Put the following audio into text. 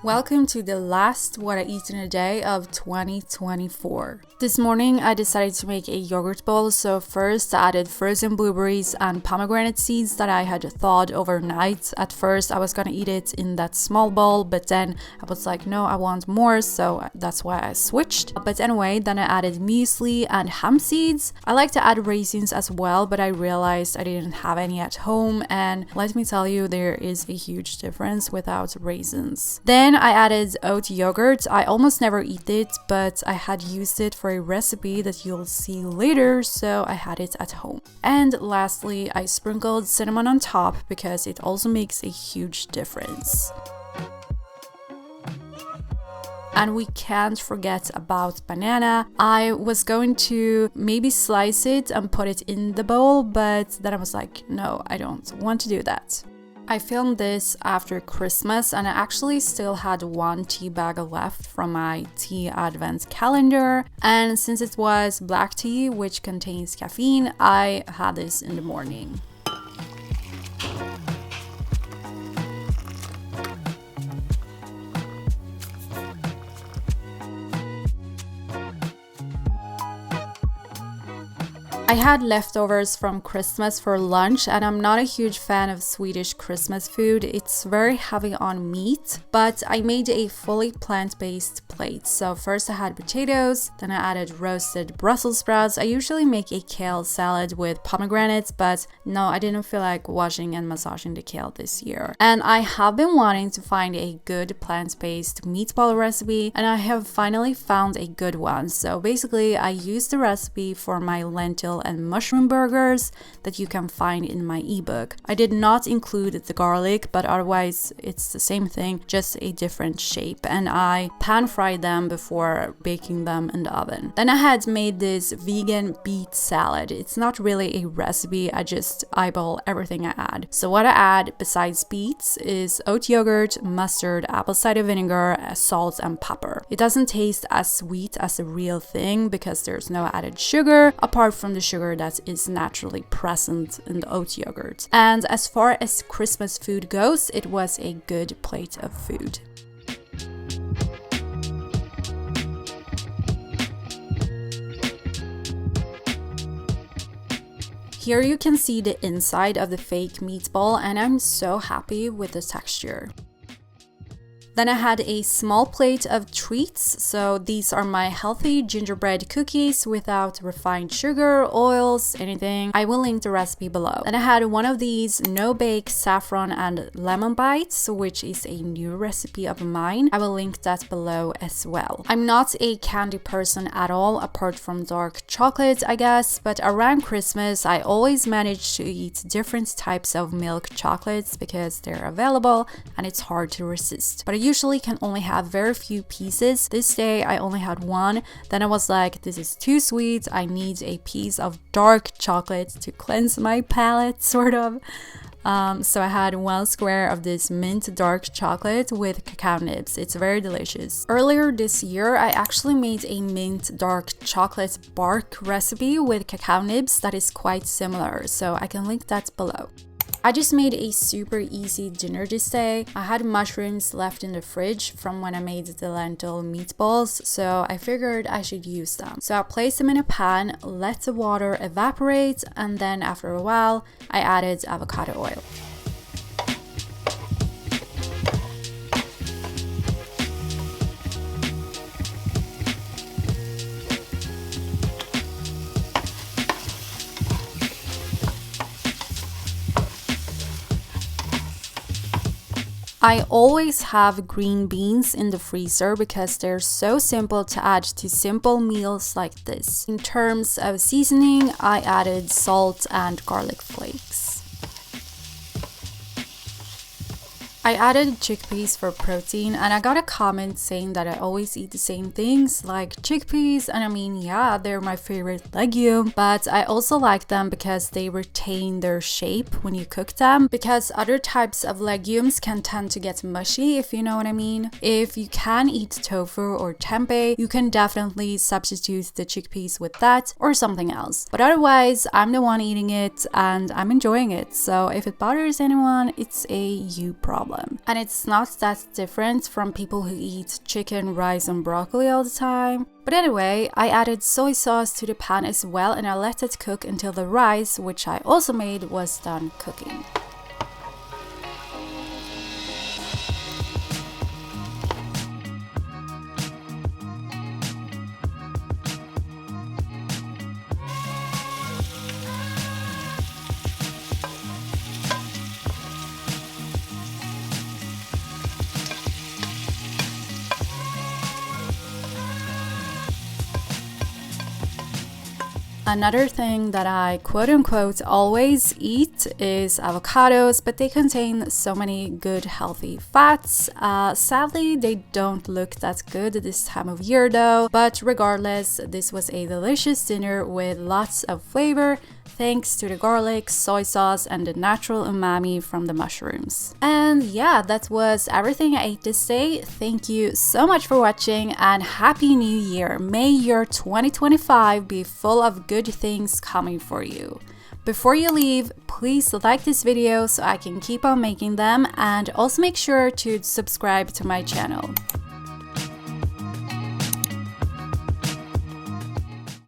Welcome to the last What I Eat in a Day of 2024. This morning I decided to make a yogurt bowl, so first I added frozen blueberries and pomegranate seeds that I had thawed overnight. At first I was gonna eat it in that small bowl, but then I was like, no, I want more, so that's why I switched. But anyway, then I added muesli and hemp seeds. I like to add raisins as well, but I realized I didn't have any at home, and let me tell you, there is a huge difference without raisins. Then I added oat yogurt. I almost never eat it, but I had used it for a recipe that you'll see later, so I had it at home. And lastly, I sprinkled cinnamon on top because it also makes a huge difference. And we can't forget about banana. I was going to maybe slice it and put it in the bowl, but then I was like, no, I don't want to do that. I filmed this after Christmas and I actually still had one tea bag left from my tea advent calendar, and since it was black tea which contains caffeine, I had this in the morning. I had leftovers from Christmas for lunch, and I'm not a huge fan of Swedish Christmas food. It's very heavy on meat, but I made a fully plant-based plate. So first I had potatoes, then I added roasted Brussels sprouts. I usually make a kale salad with pomegranates, but no, I didn't feel like washing and massaging the kale this year. And I have been wanting to find a good plant-based meatball recipe, and I have finally found a good one. So basically, I used the recipe for my lentil and mushroom burgers that you can find in my ebook. I did not include the garlic, but otherwise it's the same thing, just a different shape, and I pan fried them before baking them in the oven. Then I had made this vegan beet salad. It's not really a recipe, I just eyeball everything I add. So what I add besides beets is oat yogurt, mustard, apple cider vinegar, salt and pepper. It doesn't taste as sweet as the real thing because there's no added sugar apart from the sugar that is naturally present in the oat yogurt. And as far as Christmas food goes, it was a good plate of food. Here you can see the inside of the fake meatball, and I'm so happy with the texture. Then I had a small plate of treats, so these are my healthy gingerbread cookies without refined sugar, oils, anything. I will link the recipe below. Then I had one of these no-bake saffron and lemon bites, which is a new recipe of mine. I will link that below as well. I'm not a candy person at all, apart from dark chocolate, I guess, but around Christmas I always manage to eat different types of milk chocolates because they're available and it's hard to resist. But I usually can only have very few pieces. This day I only had one. Then I was like, this is too sweet. I need a piece of dark chocolate to cleanse my palate, sort of. So I had one square of this mint dark chocolate with cacao nibs. It's very delicious. Earlier this year, I actually made a mint dark chocolate bark recipe with cacao nibs that is quite similar, so I can link that below. I just made a super easy dinner this day. I had mushrooms left in the fridge from when I made the lentil meatballs, so I figured I should use them. So I placed them in a pan, let the water evaporate, and then after a while, I added avocado oil. I always have green beans in the freezer because they're so simple to add to simple meals like this. In terms of seasoning, I added salt and garlic flakes. I added chickpeas for protein, and I got a comment saying that I always eat the same things like chickpeas, and I mean, yeah, they're my favorite legume, but I also like them because they retain their shape when you cook them, because other types of legumes can tend to get mushy, if you know what I mean. If you can eat tofu or tempeh, you can definitely substitute the chickpeas with that or something else. But otherwise, I'm the one eating it and I'm enjoying it, so if it bothers anyone, it's a you problem. problem. And it's not that different from people who eat chicken, rice, and broccoli all the time. But anyway, I added soy sauce to the pan as well, and I let it cook until the rice, which I also made, was done cooking. Another thing that I quote-unquote always eat is avocados, but they contain so many good healthy fats. Sadly, they don't look that good this time of year though, but regardless, this was a delicious dinner with lots of flavor, thanks to the garlic, soy sauce, and the natural umami from the mushrooms. And yeah, that was everything I ate this day. Thank you so much for watching and Happy New Year! May your 2025 be full of good things coming for you. Before you leave, please like this video so I can keep on making them, and also make sure to subscribe to my channel.